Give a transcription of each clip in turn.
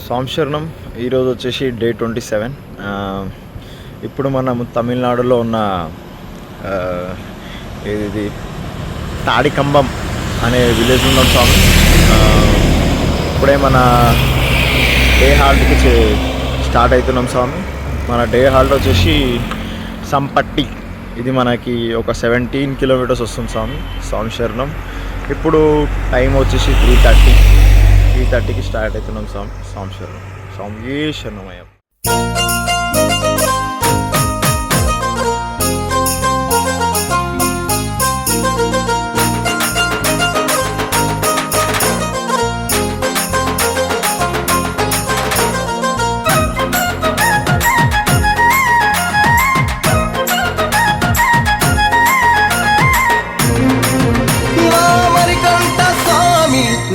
సంవత్సరం ఈరోజు వచ్చేసి డే 27. ఇప్పుడు మనం తమిళనాడులో ఉన్న ఇది తాడికంబం అనే విలేజ్ ఉన్నాం స్వామి. ఇప్పుడే మన డే హాల్ట్కి స్టార్ట్ అవుతున్నాం స్వామి. మన డే హాల్ట్ వచ్చేసి సంపట్టి, ఇది మనకి ఒక 17 కిలోమీటర్స్ వస్తుంది స్వామి సంవత్సరం. ఇప్పుడు టైం వచ్చేసి 3:30కి స్టార్ట్ అవుతున్నాం స్వామి సంవత్సరం. స్వామి శరణమయ్య.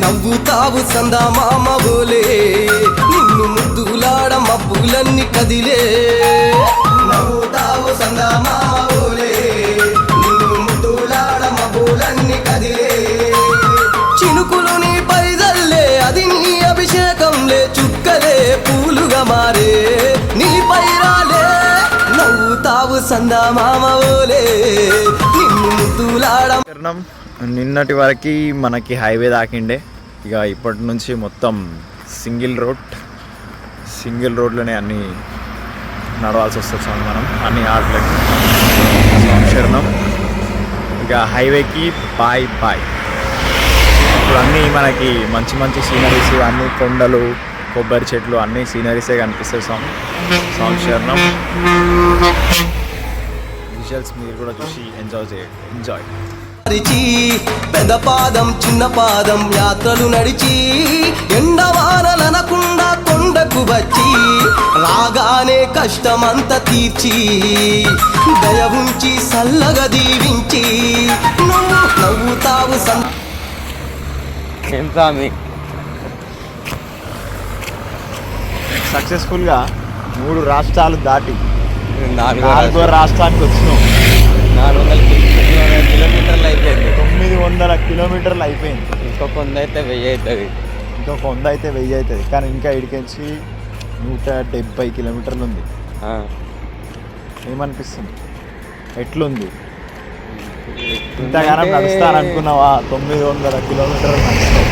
నవ్వుతావు సందా మామ బోలే, నిన్ను ముద్దులాడ మబ్బులన్నీ కదిలే. నవ్వుతావు సందా మామ బోలే, నిన్ను ముద్దులాడ మబ్బులన్నీ కదిలే. చినుకులు నీ పైదల్లే, అది నీ అభిషేకంలే. చుక్కలే పూలుగా మారే నీ పైరాలే. నవ్వుతావు సందా మామ బోలే, నిన్ను ముద్దులాడ. నిన్నటి వరకు మనకి హైవే దాకిండే, ఇక ఇప్పటి నుంచి మొత్తం సింగిల్ రోడ్లోనే అన్నీ నడవాల్సి వస్తుంది స్వామి. మనం అన్ని ఆటలకి సంవత్సరం ఇక హైవేకి బాయ్. ఇప్పుడు అన్నీ మనకి మంచి సీనరీస్, అన్ని కొండలు, కొబ్బరి చెట్లు, అన్ని సీనరీసే కనిపిస్తాయి స్వామి సంవత్సరం. విజువల్స్ మీరు కూడా చూసి ఎంజాయ్ చేయండి. పెద్ద పాదం చిన్న పాదం యాత్రలు నడిచి, ఎండవానలనకుండా కొండకు వచ్చి, రాగానే కష్టమంతా తీర్చి, దయ ఉంచి సల్లగా దీవించి, నువ్వు నవ్వుతావు సక్సెస్ఫుల్గా 3 రాష్ట్రాలు దాటి 4వ రాష్ట్రానికి వచ్చినాం. 400 కిలోమీటర్లు అయిపోయింది. 900 కిలోమీటర్లు అయిపోయింది. ఇంకొక 100 అయితే 1000 అవుతుంది. కానీ ఇంకా ఇడికెంచి 170 కిలోమీటర్లు ఉంది. ఏమనిపిస్తుంది? ఎట్లుంది? ఇంతగానం నడుస్తాననుకున్నావా? 900 కిలోమీటర్లు నడుస్తావు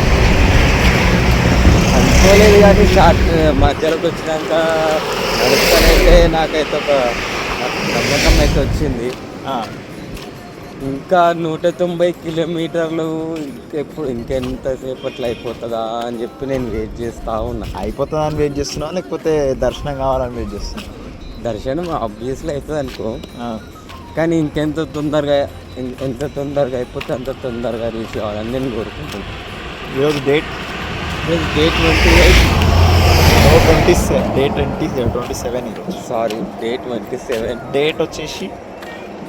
అనుకోలేదు. కానీ మధ్యలోకి వచ్చినాక నడుస్తానైతే నాకైతే ఒక నమ్మకం అయితే వచ్చింది. ఇంకా 190 కిలోమీటర్లు ఇంకెంతసేపట్లో అయిపోతుందా అని చెప్పి నేను వెయిట్ చేస్తూ ఉన్నా. అయిపోతుందా అని వెయిట్ చేస్తున్నావా, లేకపోతే దర్శనం కావాలని వెయిట్ చేస్తున్నా? దర్శనం ఆబ్వియస్లీ అవుతుంది అనుకో, కానీ ఎంత తొందరగా అయిపోతే అంత తొందరగా రీచ్ కావాలని నేను కోరుకుంటున్నాను. ఈరోజు డేట్ 28. డే 27 ఈరోజు. Sorry, day 27. డేట్ వచ్చేసి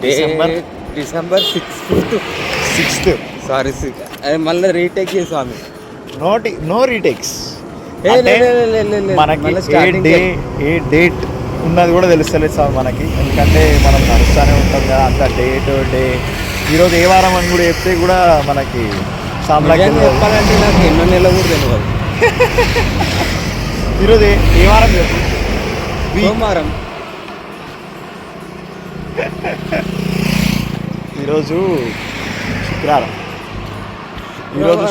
డిసెంబర్ 6th. సారీ, మళ్ళీ రీటేక్ చేసాము. No retakes. మనకి ఏ డేట్ ఉన్నది కూడా తెలుస్తలేదు సార్ మనకి, ఎందుకంటే మనం నడుస్తూనే ఉంటాం కదా. అంత డే ఈరోజు ఏ వారం అని కూడా చెప్తే కూడా మనకి చెప్పాలంటే నాకు ఎన్నో నెలలు కూడా తెలియదు. ఈరోజు ఏ వారం చెప్పు? సోమవారం. ఈరోజు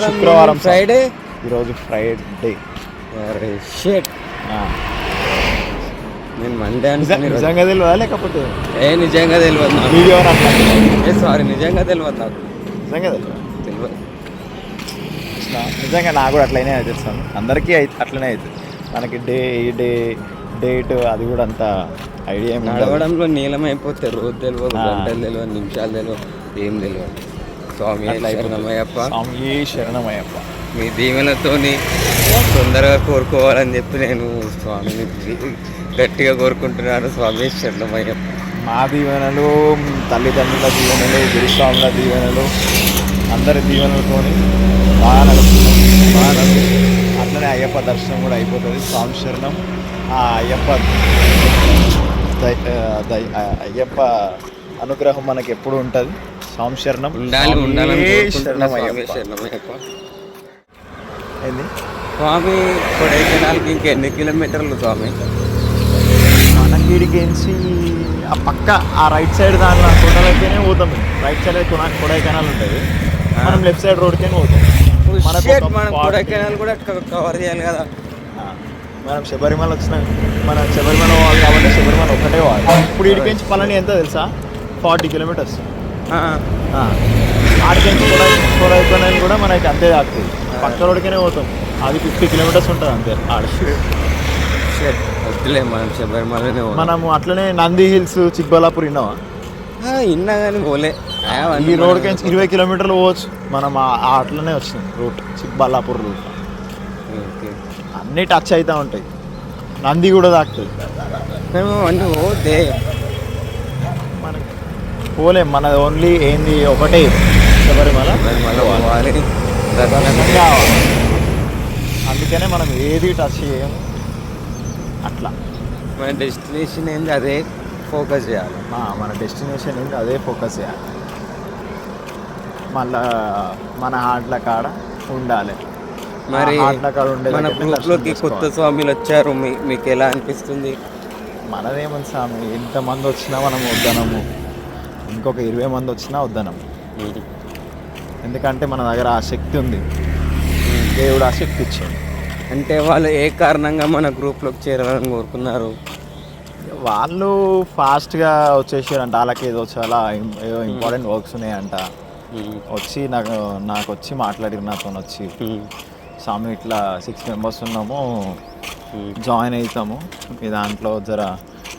శుక్రవారం. ఫ్రైడే. ఈరోజు ఫ్రైడే. నేను మండే అనుకుని. నిజంగా తెలియదా లేకపోతే? నిజంగా తెలియదు నాకు. వీడియో సారీ, నిజంగా తెలియదు నాకు. నిజంగా తెలియదు. నిజంగా నాకు కూడా అట్లనే అవుతుంది. అందరికీ అట్లనే అవుతుంది. మనకి డేట్ అది కూడా అంత ఐడియా. నడవడంలో నీలం అయిపోతే రోజు తెలియదు, గంటలు తెలియదు, నిమిషాలు తెలియదు, ఏం తెలియదు. స్వామి శరణమయ్యప్ప. మీ దీవెనతోని తొందరగా కోరుకోవాలని చెప్పి నేను స్వామిని గట్టిగా కోరుకుంటున్నాను. స్వామి శరణమయ్యప్ప. మా దీవెనలు, తల్లిదండ్రుల దీవెనలు, గురుస్వాముల దీవెనలు, అందరి దీవెనలతోని బాగా నడుస్తున్నాం. అట్లనే అయ్యప్ప దర్శనం కూడా అయిపోతుంది సంవత్సరం. ఆ అయ్యప్ప అనుగ్రహం మనకి ఎప్పుడు ఉంటుంది. సంవత్సరం ఉండాలి. ఏంది స్వామి కొడైకెనాల్కి ఇంకెన్ని కిలోమీటర్లు స్వామి? మనకి ఇడికించి ఆ పక్క ఆ రైట్ సైడ్ దాంట్లో కొండలకైనా పోతాం. రైట్ సైడ్ కొడైకెనాల్ ఉంటుంది, మనం లెఫ్ట్ సైడ్ రోడ్కైనా పోతాం. మనకు Shit, ఒక మనం 40 కొడైకెనాల్ కూడా కవర్ చేయాలి కదా. మనం శబరిమల వచ్చినాం, మనం శబరిమల పోవాలి కాబట్టి శబరిమల ఒకటే పోవాలి. ఇప్పుడు ఇడికించి పళని ఎంత తెలుసా? 40 కిలోమీటర్స్. ఆడికించి కొడైకెనాల్ కూడా మనకి అంతే తాకుతుంది. పక్క రోడ్కైనా పోతాం, అది 50 కిలోమీటర్స్ ఉంటుంది అంతే ఆడ. వద్దులే మనం శబరిమలనే పోదాం. మనము అట్లనే నంది హిల్స్, చిక్బల్లాపూర్ విన్నావా? ఇన్నా కానీ పోలే. ఈ రోడ్కి 20 కిలోమీటర్లు పోవచ్చు. మనం అట్లనే వచ్చినాం రూట్, చిక్బల్లాపూర్ రూట్. అన్నీ టచ్ అవుతూ ఉంటాయి. నంది కూడా తాకుతుంది. మేము అన్నీ పోతే మనకి పోలేం. మనది ఓన్లీ ఏంది ఒకటే శబరిమల. పోవాలి. దర్శనం కావాలి. అందుకనే మనం ఏది టచ్ చేయము. అట్లా మన డెస్టినేషన్ ఏంది అదే ఫోకస్ చేయాలి. మన డెస్టినేషన్ ఏంది అదే ఫోకస్ చేయాలి. మళ్ళా మన హార్ట్ల కాడ ఉండాలి. మరి హార్ట్ల కాడ ఉండే మన గ్రూప్లోకి కొత్త స్వామిలు వచ్చారు, మీకు ఎలా అనిపిస్తుంది? మనదేమని స్వామి, ఎంతమంది వచ్చినా మనం వద్దనము. ఇంకొక 20 మంది వచ్చినా వద్దనము. ఎందుకంటే మన దగ్గర ఆ శక్తి ఉంది, దేవుడు ఆ శక్తి ఇచ్చాడు. అంటే వాళ్ళు ఏ కారణంగా మన గ్రూప్లోకి చేరాలని కోరుకున్నారు? వాళ్ళు ఫాస్ట్గా వచ్చేసారంట. వాళ్ళకి ఏదో చాలా ఏదో ఇంపార్టెంట్ వర్క్స్ ఉన్నాయంట. వచ్చి నాకు వచ్చి మాట్లాడిరు నాతో వచ్చి, స్వామి ఇట్లా 6 మెంబర్స్ ఉన్నాము, జాయిన్ అవుతాము, మీ దాంట్లో జర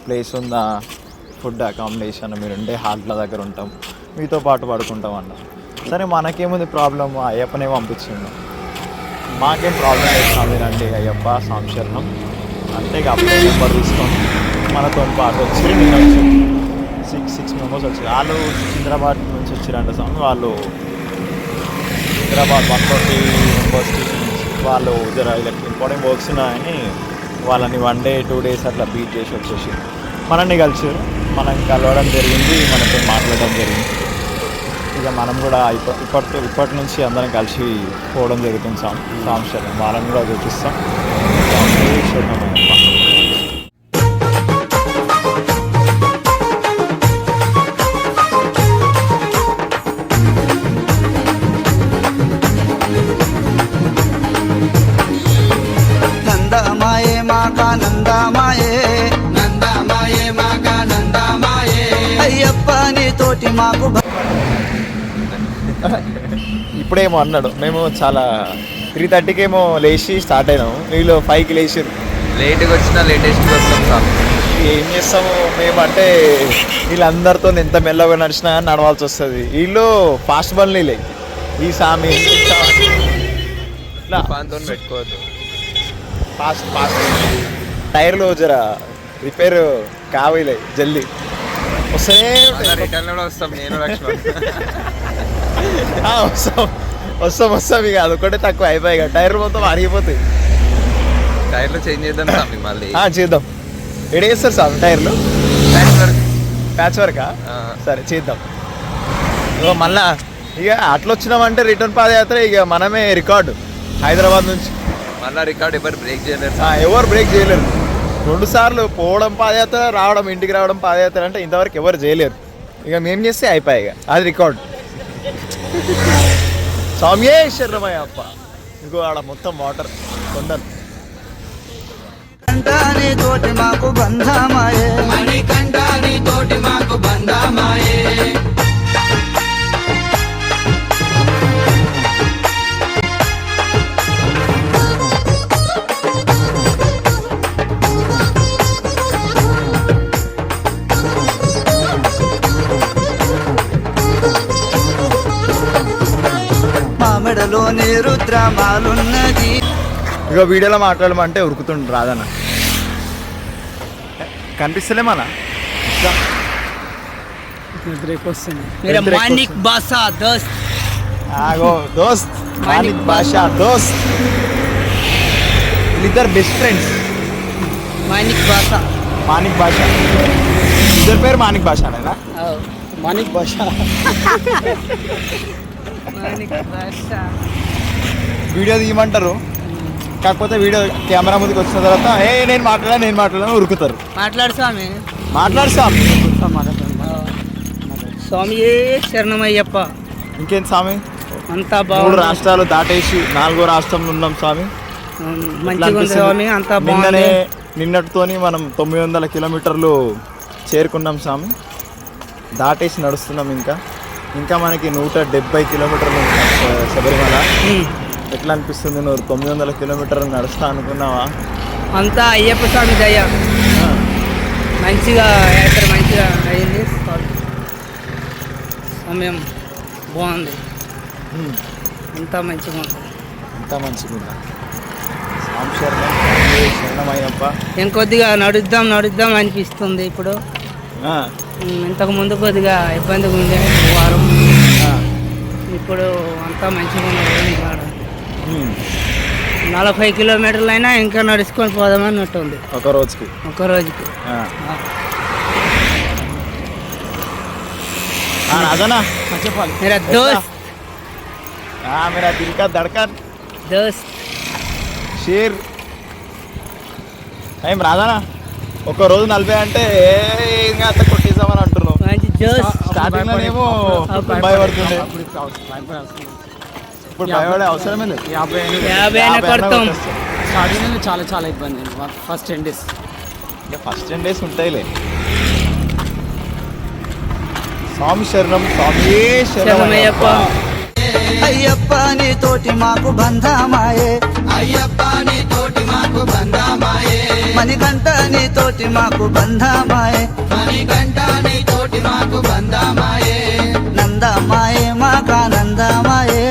ప్లేస్ ఉందా, ఫుడ్ అకామిడేషన్, మీరు ఉండే హాల్ట్ల దగ్గర ఉంటాం, మీతో పాటు పడుకుంటాం అన్న. సరే మనకేముంది ప్రాబ్లమ్, అయ్యప్పనే పంపించిండు, మాకేం ప్రాబ్లం లేదు స్వామి, రండి అయ్యప్ప స్వామి శరణం అంటే ఇక అప్పుడే నెంబర్ తీసుకొని మనతో పాటు వచ్చి నిన్న వచ్చి 6 మెంబర్స్ వచ్చారు. వాళ్ళు సికింద్రాబాద్ నుంచి వచ్చారంట స్వామి. వాళ్ళు హైదరాబాద్ 140 మెంబర్స్ నుంచి వాళ్ళు జర వీళ్ళకి ఇంపార్టెంట్ వర్క్స్ ఉన్నాయని వాళ్ళని 1 డే 2 డేస్ అట్లా బీట్ చేసి వచ్చేసి మనల్ని కలిసారు. మనం కలవడం జరిగింది, మనతో మాట్లాడడం జరిగింది. ఇక మనం కూడా ఇప్పటి నుంచి అందరం కలిసి పోవడం జరుగుతుంది స్వామి శరణం. వాళ్ళని కూడా చూపిస్తాం. నందమాయే మాకా నందమాయే, నందమాయే మాగా నందమాయే, అయ్యప్ప నీ తోటి మాకు ఇప్పుడేమో అన్నాడు, మేము చాలా 3:30కి ఏమో లేచి స్టార్ట్ అయినాము, వీళ్ళు 5కి లేచారు. లేట్గా వచ్చినా లేటెస్ట్గా వస్తాం సార్. ఏం చేస్తాము మేము అంటే, వీళ్ళందరితో ఎంత మెల్లగా నడిచినా కానీ నడవాల్సి వస్తుంది. వీళ్ళు ఫాస్ట్ బండ్లు ఈ సామి ఇట్లా పెట్టుకోవద్దు. ఫాస్ట్ టైర్లు జర రిపేర్ కావాలి జల్దీ వస్తూనే రిటర్న్ కూడా వస్తాం నేను వస్తాం ఇక అదొకటే తక్కువ అయిపోయి ఇక టైర్లు మొత్తం అరిగిపోతాయి. టైర్లు చేంజ్ చేద్దాం సామి మళ్ళీ. చేద్దాం. ఎడ చేస్తారు సార్ టైర్లు? ప్యాచ్ వర్కా? సరే చేద్దాం. ఇక మళ్ళా ఇక అట్లా వచ్చినామంటే రిటర్న్ పాదయాత్ర ఇక మనమే రికార్డు. హైదరాబాద్ నుంచి మళ్ళీ రికార్డ్ ఎవరు బ్రేక్ చేయలేరు. ఎవరు బ్రేక్ చేయలేరు. 2 సార్లు పోవడం పాదయాత్ర, రావడం ఇంటికి రావడం పాదయాత్ర అంటే ఇంతవరకు ఎవరు చేయలేరు. ఇక మేము చేస్తే అయిపోయాయి, ఇక అది రికార్డ్. స్వామియే శరణమయ్య అప్ప. ఇంకో ఆడ మొత్తం వాటర్ కొండలు. నీ తోటి మాకు బంధమాయే, మణికంఠ నీ తోటి మాకు బంధమాయే, మెడలోనే రుద్రమాలున్నది. ఇక వీడియోలో మాట్లాడమంటే ఉరుకుతుండ్రు రాదన్న. కనిపిస్తలే మన మానిక్ బాషా దోస్త్, దోస్త్ మానిక్ బాషా దోస్త్, వీళ్ళిద్దరు బెస్ట్ ఫ్రెండ్స్. మానిక్ బాషా ఇద్దరు పేరు మానిక్ బాషానేనా? మానిక్ బాషా మానిక్ బాషా. వీడియో తీయమంటారు, కాకపోతే వీడియో కెమెరా ముందుకు వచ్చిన తర్వాత నేను మాట్లాడాను ఉరుకుతారు. మాట్లాడు స్వామి. మాట్లాడుతాం. స్వామి శరణమయ్యప్ప. ఇంకేం స్వామి, అంతా 3 బాగుంది. రాష్ట్రాలు దాటేసి 4వ రాష్ట్రంలో ఉన్నాం స్వామి. మంచిగా ఉంది స్వామి, అంతా బాగుంది. నిన్నటితోని మనం 900 కిలోమీటర్లు చేరుకున్నాం స్వామి. దాటేసి నడుస్తున్నాం. ఇంకా మనకి 170 కిలోమీటర్లు ఉంది శబరిమల. ఎట్లా అనిపిస్తుంది? నువ్వు 900 కిలోమీటర్లు నడుస్తా అనుకున్నావా? అంతా అయ్యప్ప స్వామి దయ. మంచిగా యాత్ర మంచిగా అయింది. సమయం బాగుంది. అంతా మంచిగా ఉంది. అంతా మంచిగా ఉందా? స్వామి శరణమయ్యప్ప. ఇంకొద్దిగా నడుద్దాం అనిపిస్తుంది ఇప్పుడు. ఇంతకు ముందు కొద్దిగా ఇబ్బందిగా ఉండే వారం. ఇప్పుడు అంతా మంచిగా ఉన్నది. 40 కిలోమీటర్లు అయినా ఇంకా నడుచుకొని పోదామన్నట్టు ఉంది ఒక రోజుకి. రాజనా చెప్పాలి. मेरा दोस्त मेरा दिल का धड़कन दोस्त షేర్ ఏం రాజనా, ఒక రోజు 40 అంటే ఇంకా అంత కొట్టేసామని అంటున్నావు. మంచి జోస్. స్టార్టింగ్ లోనేమో భయపడుతుండే, ఇప్పుడు భయపడే అవసరమే లేదు. 50 అయినా కొడతాం. స్టార్టింగ్ చాలా చాలా ఇబ్బంది. ఫస్ట్ 10 days ఇంకా ఫస్ట్ 10 days ఉంటాయిలే. స్వామి శరణం, స్వామి శరణమయ్యప్ప. అయ్యప్ప నీ తోటి మాకు బంధమాయే, అయ్యప్ప నీ తోటి మాకు బంధమాయే, మణికంఠ నీ తోటి మాకు బంధమాయే, మణికంఠ నీ తోటి మాకు బంధమాయే, నందమాయే మాకానందమాయే,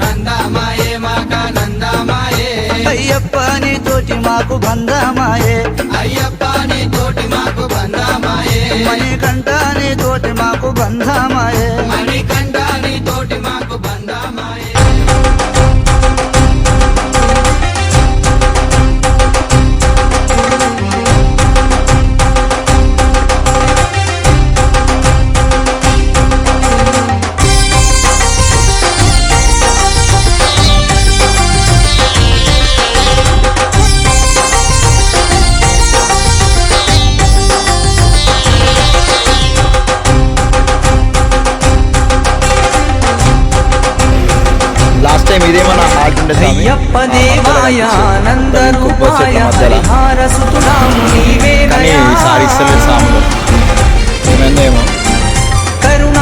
నందమాయే మాకానందమాయే, అయ్యప్ప నీ తోటి మాకు బంధమాయే, అయ్యప్ప నీ తోటి మాకు బంధమాయే, మణికంఠ నీ తోటి మాకు బంధమాయే. మణికంఠ నీ తోటి మాకు బంధమాయే. లాస్ట్ టైం ఇదేమన్నా హార్ట్ ఉండే స్వామి. అయ్యప్ప దేవాయ నందరూపాయ హరిహార సుతుడాము కానీ నీవేనయా ఈసారి ఇస్తలేదు సాములు. ఏమైందేమో.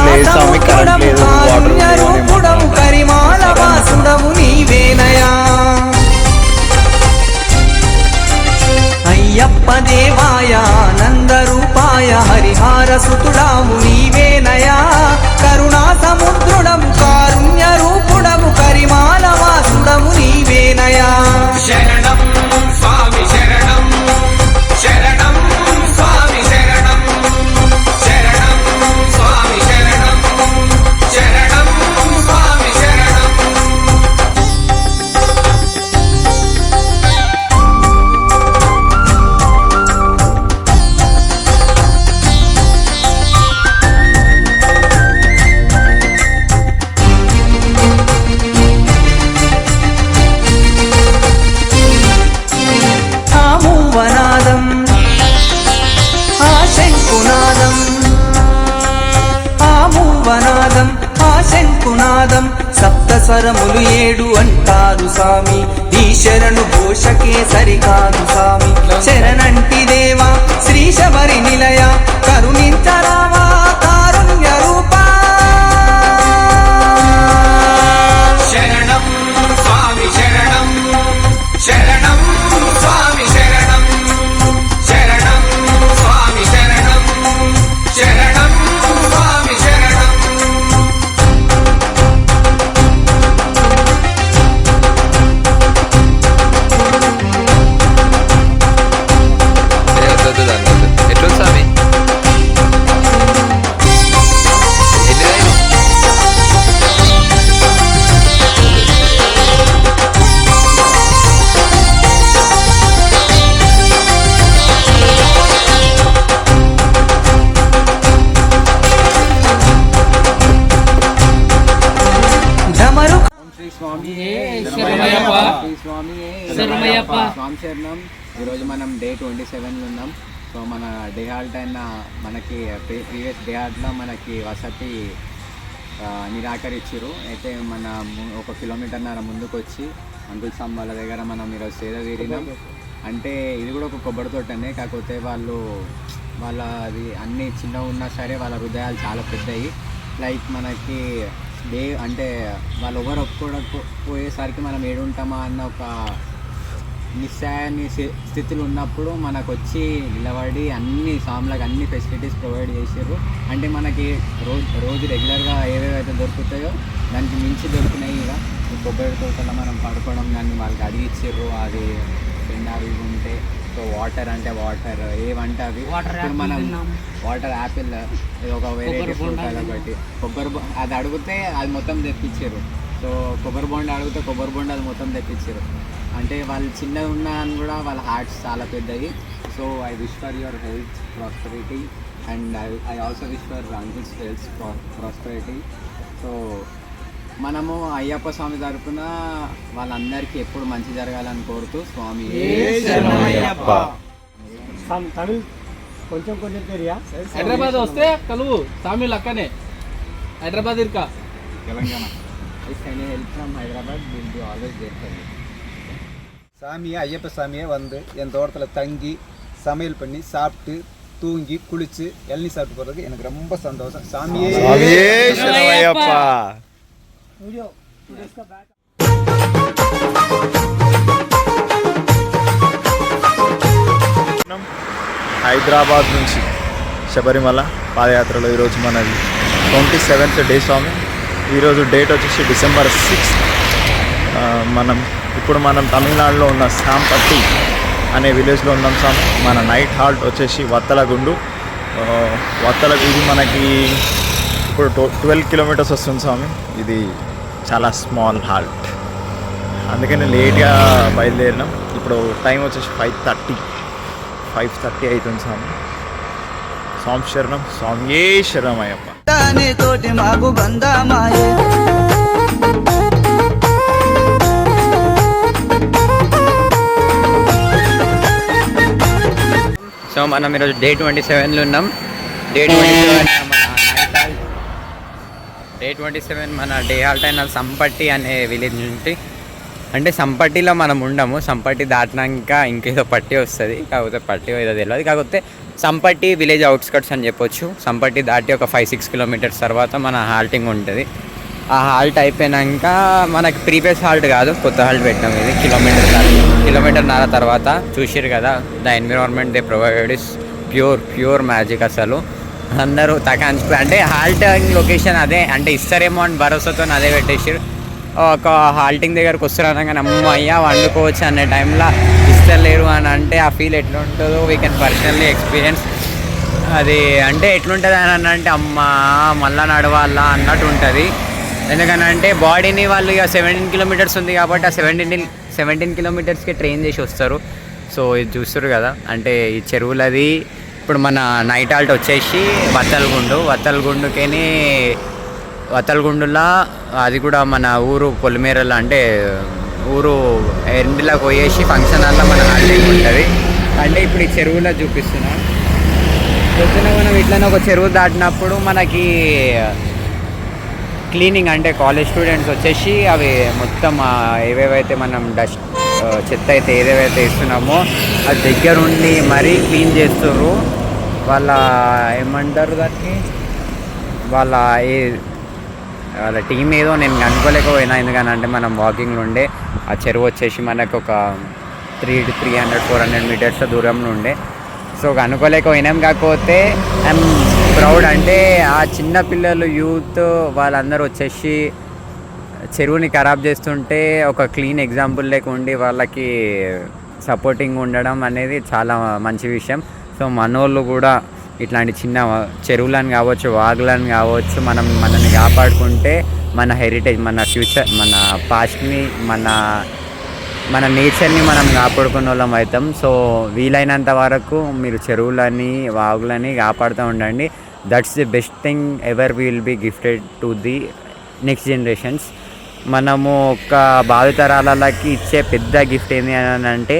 లేదు స్వామి, కరెంట్ లేదు, వాటర్ లేదు. కరుణారూపుడము కరిమాల వాసుడము నీవేనయా. అయ్యప్ప దేవాయ నందరూపాయ హరిహార సుతుడాము నీవేనయా. కరుణా సముద్రుడము కారుణ్య రూపుడము కరిమాల వాసుడము నీవేనయా. శరణం స్వామి శరణం, శరణం స్వామి శరణం, శరణం స్వామి శరణం, శరణం స్వామి శరణం. ఆ మూవనాదం ఆ శంకునాదం, ఆ మూవనాదం ఆ శంకునాదం, సప్త స్వరములు 7 అంటారు స్వామి. ఈ శరణు ఘోషకే సరికాదు స్వామి. శరణంటి దేవా శ్రీ శబరి నిలయ, కరుణించరావా కారుణ్య రూపా. శరణం స్వామి శరణం, శరణం స్వామి శరణం, శరణం స్వామి శరణం, శరణం స్వామి శరణం. స్వామి శరణం. ఈరోజు మనం డే 27లో ఉన్నాం. సో మన డే హాల్ట్ అయిన మనకి ప్రీవియస్ డే హాల్ట్లో మనకి వసతి నిరాకరించారు. అయితే మన 1 కిలోమీటర్న్నర ముందుకు వచ్చి అంకుల్ స్తంభాల దగ్గర మనం ఈరోజు సేద తీరినాం. అంటే ఇది కూడా ఒక కొబ్బరి తోటనే, కాకపోతే వాళ్ళ అది అన్నీ చిన్నగా ఉన్నా సరే వాళ్ళ హృదయాలు చాలా పెద్దవి. లైక్ మనకి అంటే వాళ్ళు ఎవరు ఒప్పుకోకపోయేసరికి మనం ఏడుంటామా అన్న ఒక నిస్సాయాన్ని స్థితిలో ఉన్నప్పుడు మనకు వచ్చి నిలబడి అన్ని సామ్లకు అన్ని ఫెసిలిటీస్ ప్రొవైడ్ చేసారు. అంటే మనకి రోజు రెగ్యులర్గా ఏవేవైతే దొరుకుతాయో దానికి మించి దొరికినాయి. ఇక కొబ్బరి తోటలో మనం పడుకోవడం కానీ వాళ్ళకి అడిగిచ్చారు. అది అవి ఉంటే సో వాటర్ అంటే వాటర్ ఏమంటే అవి మనం వాటర్ యాపిల్ ఇది ఒక వెరైటీ ఫ్రూట్ కాబట్టి అది అడిగితే అది మొత్తం తెప్పించారు. సో కొబ్బరి బొండ అడిగితే కొబ్బరి బొండ అది మొత్తం తెప్పించారు. అంటే వాళ్ళు చిన్నగా ఉన్నా అని కూడా వాళ్ళ హార్ట్స్ చాలా పెద్దవి. So I wish for your health prosperity and I also wish for uncles health prosperity. So మనము అయ్యప్ప స్వామి తరఫున వాళ్ళందరికీ ఎప్పుడు మంచి జరగాలని కోరుతూ స్వామి తమిళ్ కొంచెం తెరియా. హైదరాబాద్ వస్తే కలువు తమిళ్ అక్కనే హైదరాబాద్ ఇరుకా Telangana. If any help from Hyderabad will be always there for you. சாமியை ஐயப்ப சாமியை வந்து என் தோட்டத்தில் தங்கி சமையல் பண்ணி சாப்பிட்டு தூங்கி குளிச்சு இளநீ சாப்பிட்டு போகிறதுக்கு எனக்கு ரொம்ப சந்தோஷம். சாமியே శరణమయ్యప్ప. హైదరాబాద్ నుంచి శబరిమల పాదయాత్రలో ఈరోజు మనది 27th డే స్వామి. ఈరోజు డేట్ వచ్చేసి December 6th. మనం తమిళనాడులో ఉన్న సాంపట్టి అనే విలేజ్లో ఉన్నాం స్వామి. మన నైట్ హాల్ట్ వచ్చేసి వత్తలగుండు. ఇది మనకి ఇప్పుడు 12 కిలోమీటర్స్ వస్తుంది స్వామి. ఇది చాలా స్మాల్ హాల్ట్, అందుకని లేట్గా బయలుదేరినాం. ఇప్పుడు టైం వచ్చేసి 5:30 అవుతుంది స్వామి. స్వామి శరణం, స్వామియే శరణమయ్యప్ప. తోటి మాకు బంధమాయే సో మనం ఈరోజు డే 27లో ఉన్నాం. డే 27 మన డే హాల్ట్ అయిన సంపట్టి అనే విలేజ్ నుంచి. అంటే సంపట్టిలో మనం ఉండము, సంపట్టి దాటినాక ఇంకేదో పట్టి వస్తుంది. కాకపోతే పట్టి ఏదో తెలియదు. కాకపోతే సంపట్టి విలేజ్ అవుట్స్కట్స్ అని చెప్పొచ్చు. సంపట్టి దాటి ఒక 5-6 కిలోమీటర్స్ తర్వాత మన హాల్టింగ్ ఉంటుంది. ఆ హాల్ట్ అయిపోయాక మనకి ప్రీవియస్ హాల్ట్ కాదు, కొత్త హాల్ట్ పెట్టాం. ఇది కిలోమీటర్న్నర తర్వాత చూసిరు కదా. The environment they provide is pure magic. అసలు అందరూ తకాంచిపోయి అంటే హాల్టింగ్ లొకేషన్ అదే అంటే ఇస్తారేమో అని భరోసాతో అదే పెట్టేసారు. ఒక హాల్టింగ్ దగ్గరకు వస్తున్నారనగానే అమ్మయ్య వండుకోవచ్చు అనే టైంలో ఇస్తలేరు అని అంటే ఆ ఫీల్ ఎట్లా ఉంటుందో వీ కెన్ పర్సనల్లీ ఎక్స్పీరియన్స్. అది అంటే ఎట్లుంటుంది అని అంటే అమ్మ మళ్ళా నడవాలా అన్నట్టు ఉంటుంది. ఎందుకనంటే బాడీని వాళ్ళు ఇక 17 కిలోమీటర్స్ ఉంది కాబట్టి ఆ 17 కిలోమీటర్స్కి ట్రైన్ చేసి వస్తారు. సో ఇది చూస్తారు కదా. అంటే ఈ చెరువులది ఇప్పుడు మన నైట్ హాల్ట్ వచ్చేసి వత్తలగుండులా అది కూడా మన ఊరు పొలిమేరలో అంటే ఊరు ఎండ్లోకి పోయేసి ఫంక్షన్ హాల్లో మన హాల్టింగ్ ఉంటుంది. అంటే ఇప్పుడు ఈ చెరువులో చూపిస్తున్నా. పొద్దున మనం ఇట్లనే ఒక చెరువు దాటినప్పుడు మనకి క్లీనింగ్ అంటే కాలేజ్ స్టూడెంట్స్ వచ్చేసి అవి మొత్తం ఏవేవైతే మనం డస్ట్ చెత్త అయితే ఏదేవైతే ఇస్తున్నామో అది దగ్గరుండి మరీ క్లీన్ చేస్తారు. వాళ్ళ ఏమంటారు దానికి వాళ్ళ టీం ఏదో నేను అనుకోలేకపోయినా. ఎందుకనంటే మనం వాకింగ్లో ఉండే ఆ చెరువు వచ్చేసి మనకు ఒక 300-400 మీటర్స్ దూరంలో ఉండే. సో అనుకోలేకపోయినాం. కాకపోతే ఐఎమ్ ప్రౌడ్. అంటే ఆ చిన్న పిల్లలు యూత్ వాళ్ళందరూ వచ్చేసి చెరువుని ఖరాబ్ చేస్తుంటే ఒక క్లీన్ ఎగ్జాంపుల్ లేకుండి వాళ్ళకి సపోర్టింగ్ ఉండడం అనేది చాలా మంచి విషయం. సో మనోళ్ళు కూడా ఇట్లాంటి చిన్న చెరువులను కావచ్చు, వాగులను కావచ్చు, మనల్ని కాపాడుకుంటే మన హెరిటేజ్, మన ఫ్యూచర్, మన పాస్ట్ని, మన నేచర్ని మనం కాపాడుకునే వాళ్ళం అవుతాం. సో వీలైనంత వరకు మీరు చెరువులని వాగులని కాపాడుతూ ఉండండి. That's the best thing ever will be gifted to the next generations. మనము ఒక భావితరాలకి ఇచ్చే పెద్ద గిఫ్ట్ ఏంటి అని అంటే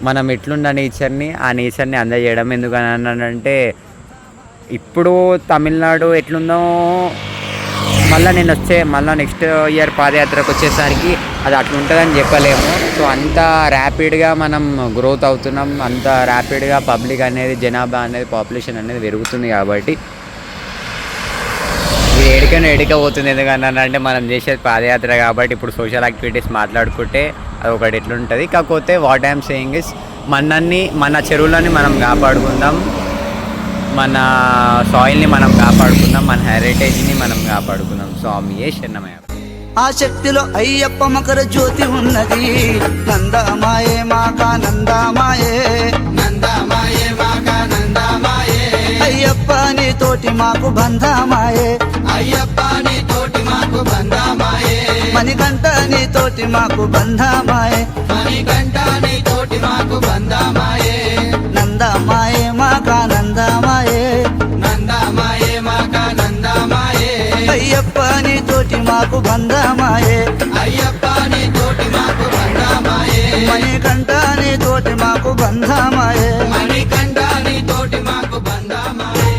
మనం ఎట్లున్న నేచర్ని ఆ నేచర్ని అందజేయడం. ఎందుకని అంటే ఇప్పుడు తమిళనాడు ఎట్లుందో మళ్ళీ నెక్స్ట్ ఇయర్ పాదయాత్రకు వచ్చేసరికి అది అట్లుంటుందని చెప్పలేము. సో అంత ర్యాపిడ్గా మనం గ్రోత్ అవుతున్నాం, అంత ర్యాపిడ్గా పబ్లిక్ అనేది, జనాభా అనేది, పాపులేషన్ అనేది పెరుగుతుంది. కాబట్టి ఇది ఎడికపోతుంది. ఎందుకన్నా అంటే మనం చేసేది పాదయాత్ర కాబట్టి ఇప్పుడు సోషల్ యాక్టివిటీస్ మాట్లాడుకుంటే అది ఒకటి ఎట్లుంటుంది. కాకపోతే వాట్ ఐఎమ్ సేయింగ్ ఇస్ మన చెరువులని మనం కాపాడుకుందాం, మన సాయిల్ని మనం కాపాడుకుందాం, మన హెరిటేజ్ని మనం కాపాడుకుందాం. స్వామియే శరణమయ్య. ఆ శక్తిలో అయ్యప్ప మకర జ్యోతి ఉన్నది. నందమాయే మాకా నందమాయే, నందమాయే మాకా నందమాయే. అయ్యప్ప నీ తోటి మాకు బంధమాయే, అయ్యప్ప నీ తోటి మాకు బంధమాయే. మణికంఠ నీ తోటి మాకు బంధమాయే, మణికంఠ నీ తోటి మాకు బంధమాయే. నందమాయే మాకా నందమాయే, నందమాయే మాకా నందమాయే. అయ్యప్ప నీ తోటి మాకు బంధమాయే, అయ్యప్ప నీ తోటి మాకు బంధమాయే. మణికంఠ నీ తోటి మాకు బంధమాయే, మణికంఠ నీ తోటి మాకు బంధమాయే.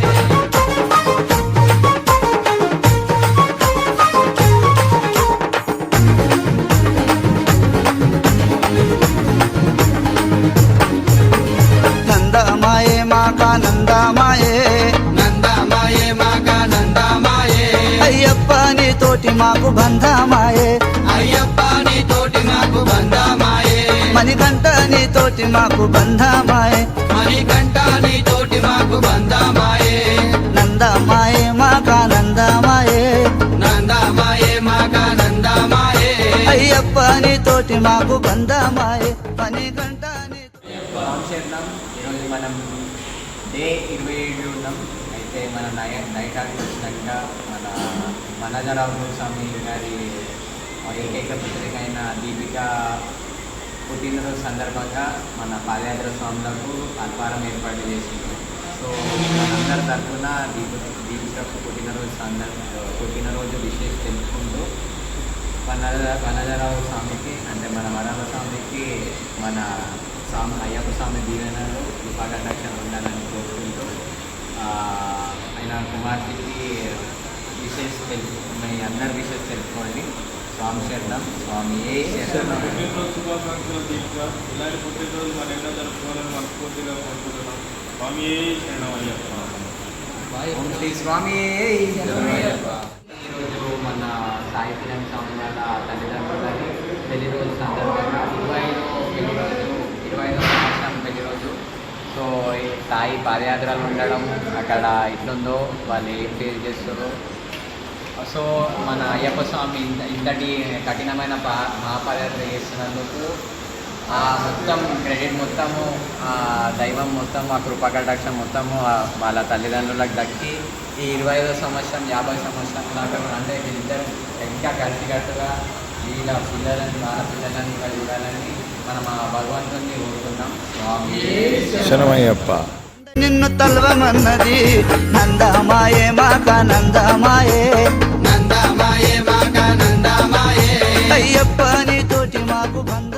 నందమాయే మాకా నందమాయే, నందమాయే మాకా నందమాయే. అయ్యప్ప నీ తోటి మాకు బంధమాయే, అయ్యప్ప నీ తోటి మాకు బంధమాయే. మణికంఠ నీ తోటి మాకు బంధమాయే, మణికంఠ నీ తోటి మాకు బంధమాయే. నందమాయే మాకా నందమాయే, నందమాయే మాకా నందమాయే. అయ్యప్ప నీ తోటి మాకు బంధమాయే, మణికంఠ నీ. ఈరోజు మనం డే 27 ఉన్నాం. అయితే మన నైట్ ఆడికి వచ్చినాక మనజరావు స్వామి గారి ఏకైక పుత్రిక అయిన దీపిక పుట్టినరోజు సందర్భంగా మన పాదయాత్ర స్వాములకు అల్పారం ఏర్పాటు చేసింది. సో మనందరి తరఫున దీపికకు పుట్టినరోజు విశేష తెలుపుకుంటూ వనజరావు స్వామికి అంటే మన వరాల స్వామికి మన అయ్యప్ప స్వామి దీవెనలు కృపాకటాక్షం ఉండాలని కోరుకుంటూ ఆయన కుమార్తెకి మీ అందరి విషెస్ తెలుసుకోండి. స్వామి శరణం. స్వామియే శరణం. శుభాకాంక్షలు దీపిక. ఇలాంటి పుట్టినరోజు మన ఎన్నో జరుపుకోవాలని మనస్ఫూర్తిగా కోరుకుంటున్నాం. స్వామియే శరణం అయ్యప్ప. ఓం శ్రీ స్వామియే శరణమయ్యప్ప. ఈరోజు మన సాయి కిరణ్ స్వామి వాళ్ళ తల్లిదండ్రులని పెళ్లి రోజు సందర్భంగా 25వ సంవత్సరం పెళ్లి రోజు. సో సాయి పాదయాత్రలు ఉండడం అక్కడ ఎట్లుందో వాళ్ళు ఏం ఫేస్ చేస్తారో. సో మన అయ్యప్ప స్వామి ఇంతటి కఠినమైన మహాపాదయాత్ర చేస్తున్నందుకు ఆ మొత్తం క్రెడిట్ మొత్తము ఆ దైవం మొత్తం ఆ కృపాకటాక్షం మొత్తము వాళ్ళ తల్లిదండ్రులకు దక్కి ఈ 25వ సంవత్సరం 50 సంవత్సరం దాకా అంటే వీళ్ళిద్దరు ఇంకా కలిసికట్టుగా వీళ్ళ వాళ్ళ పిల్లలని కూడా చూడాలని మనం ఆ భగవంతుని కోరుతున్నాం. స్వామి శరణమయ్యప్ప. నిన్ను తల్వమన్నది నందమాయే మాకా నందమాయే, నందమాయే మాకా నందమాయే. అయ్యప్ప నీ తోటి మాకు బంధ